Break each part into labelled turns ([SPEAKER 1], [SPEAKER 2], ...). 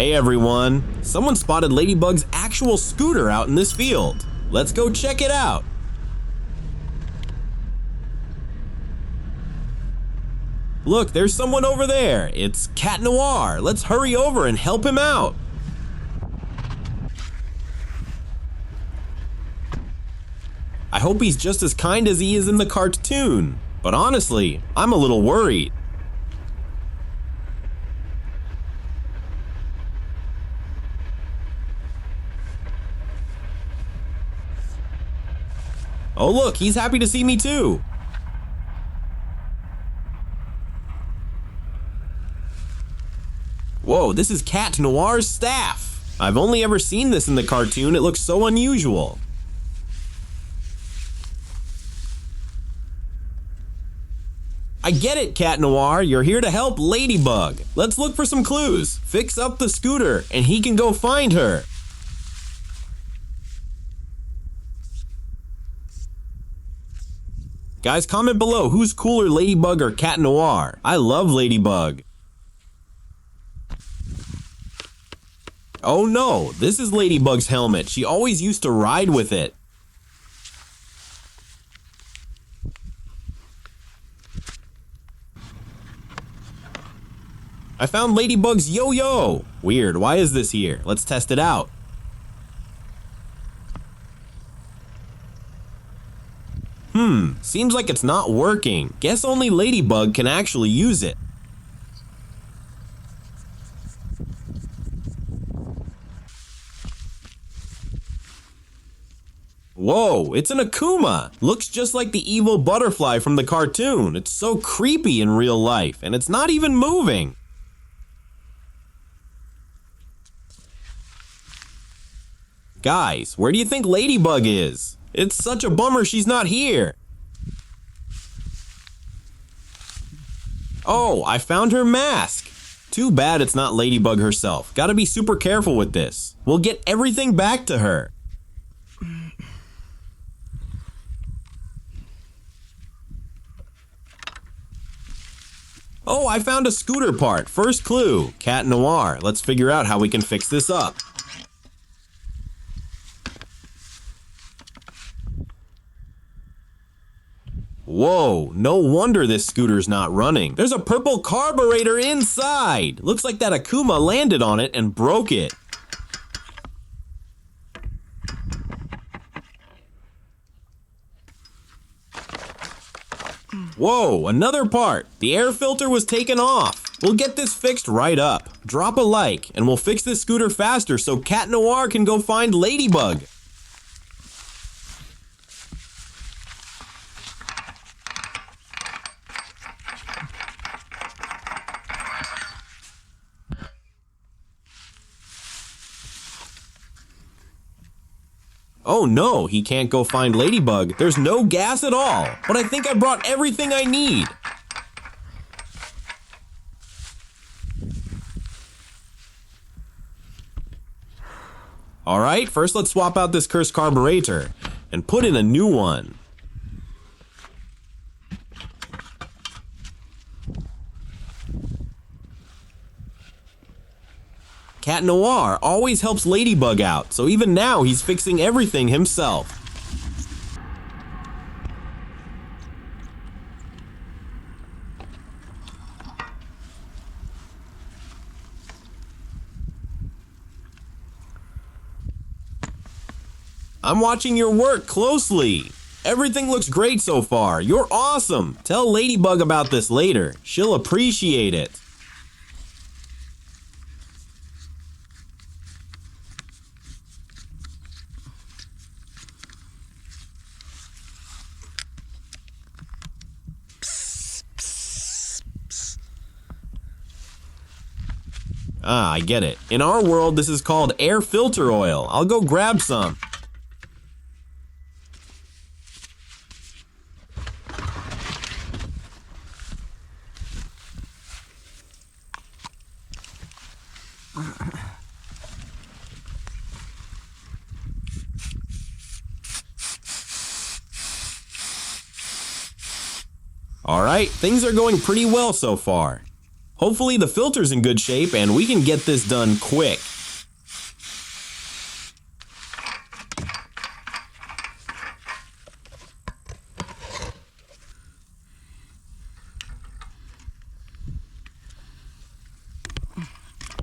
[SPEAKER 1] Hey everyone! Someone spotted Ladybug's actual scooter out in this field. Let's go check it out. Look, there's someone over there. It's Cat Noir. Let's hurry over and help him out. I hope he's just as kind as he is in the cartoon. But honestly, I'm a little worried. Oh look, he's happy to see me too. Whoa, this is Cat Noir's staff. I've only ever seen this in the cartoon. It looks so unusual. I get it, Cat Noir. You're here to help Ladybug. Let's look for some clues. Fix up the scooter, and he can go find her. Guys, comment below who's cooler, Ladybug or Cat Noir. I love Ladybug. Oh no, this is Ladybug's helmet. She always used to ride with it. I found Ladybug's yo-yo. Weird, why is this here? Let's test it out. Seems like it's not working. Guess only Ladybug can actually use it. Whoa, it's an Akuma! Looks just like the evil butterfly from the cartoon. It's so creepy in real life, and it's not even moving. Guys, where do you think Ladybug is? It's such a bummer she's not here. Oh, I found her mask. Too bad it's not Ladybug herself. Gotta be super careful with this. We'll get everything back to her. Oh, I found a scooter part. First clue, Cat Noir. Let's figure out how we can fix this up. Whoa, no wonder this scooter's not running. There's a purple carburetor inside. Looks like that Akuma landed on it and broke it. Whoa, another part. The air filter was taken off. We'll get this fixed right up. Drop a like, and we'll fix this scooter faster so Cat Noir can go find Ladybug. Oh no, he can't go find Ladybug. There's no gas at all. But I think I brought everything I need. Alright, first let's swap out this cursed carburetor and put in a new one. Cat Noir always helps Ladybug out, so even now he's fixing everything himself. I'm watching your work closely. Everything looks great so far. You're awesome. Tell Ladybug about this later. She'll appreciate it. Ah, I get it. In our world, this is called air filter oil. I'll go grab some. Alright, things are going pretty well so far. Hopefully the filter's in good shape and we can get this done quick.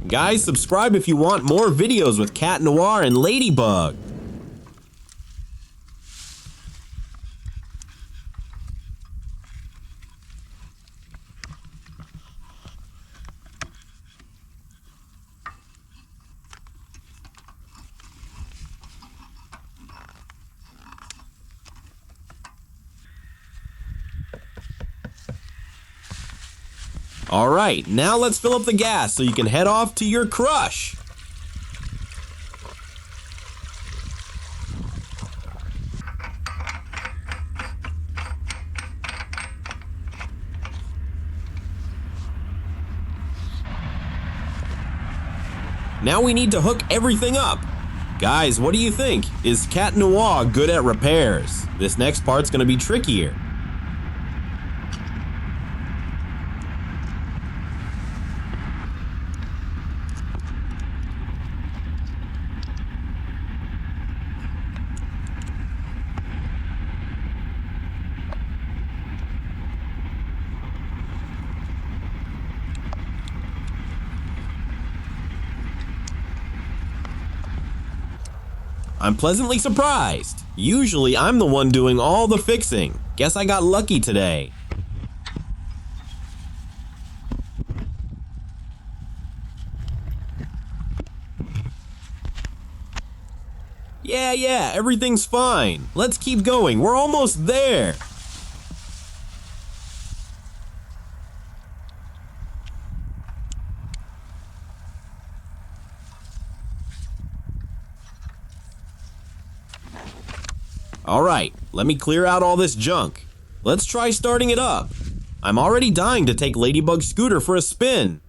[SPEAKER 1] Guys, subscribe if you want more videos with Cat Noir and Ladybug. Alright, now let's fill up the gas so you can head off to your crush. Now we need to hook everything up. Guys, what do you think? Is Cat Noir good at repairs? This next part's gonna be trickier. I'm pleasantly surprised. Usually I'm the one doing all the fixing. Guess I got lucky today. Yeah, everything's fine. Let's keep going. We're almost there. Alright, let me clear out all this junk. Let's try starting it up. I'm already dying to take Ladybug's scooter for a spin.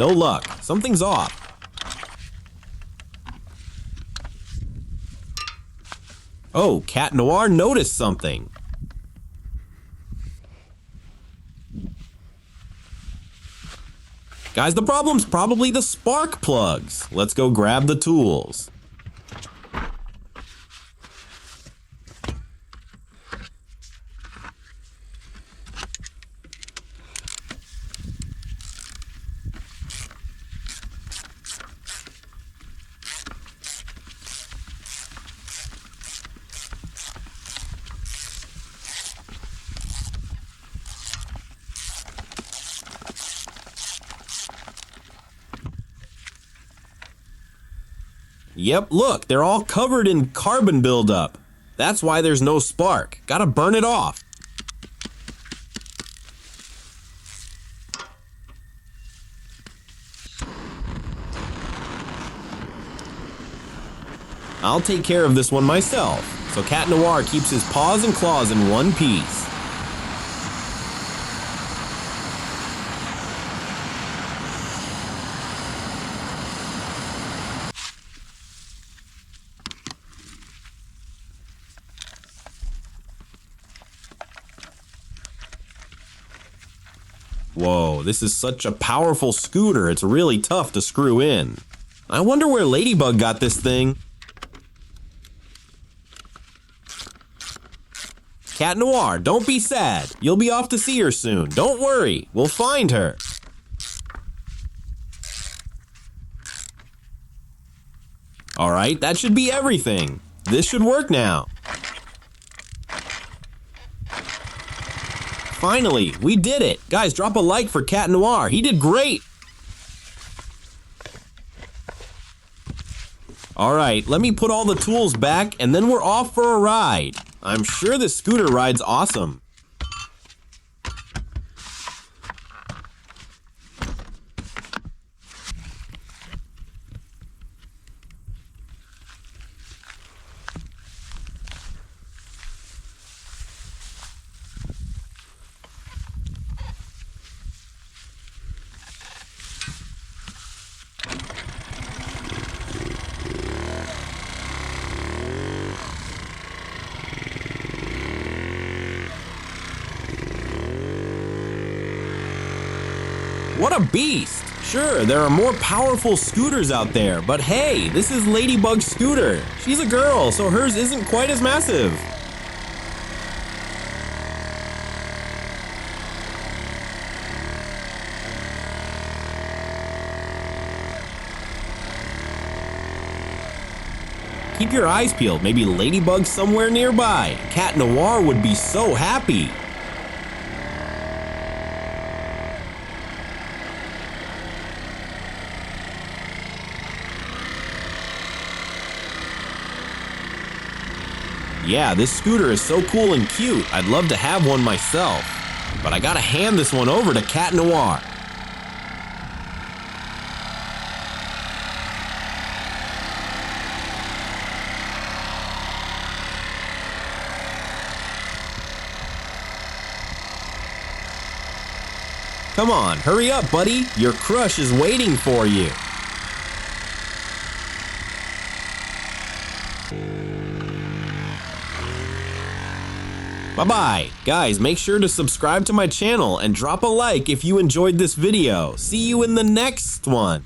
[SPEAKER 1] No luck. Something's off. Oh, Cat Noir noticed something. Guys, the problem's probably the spark plugs. Let's go grab the tools. Yep, look, they're all covered in carbon buildup. That's why there's no spark. Gotta burn it off. I'll take care of this one myself, so Cat Noir keeps his paws and claws in one piece. Whoa, this is such a powerful scooter, it's really tough to screw in. I wonder where Ladybug got this thing. Cat Noir, don't be sad. You'll be off to see her soon. Don't worry, we'll find her. Alright, that should be everything. This should work now. Finally, we did it! Guys, drop a like for Cat Noir. He did great! Alright, let me put all the tools back and then we're off for a ride. I'm sure this scooter ride's awesome. What a beast! Sure, there are more powerful scooters out there, but hey, this is Ladybug's scooter. She's a girl, so hers isn't quite as massive. Keep your eyes peeled, maybe Ladybug's somewhere nearby. Cat Noir would be so happy. Yeah, this scooter is so cool and cute, I'd love to have one myself. But I gotta hand this one over to Cat Noir. Come on, hurry up, buddy. Your crush is waiting for you. Bye-bye. Guys, make sure to subscribe to my channel and drop a like if you enjoyed this video. See you in the next one.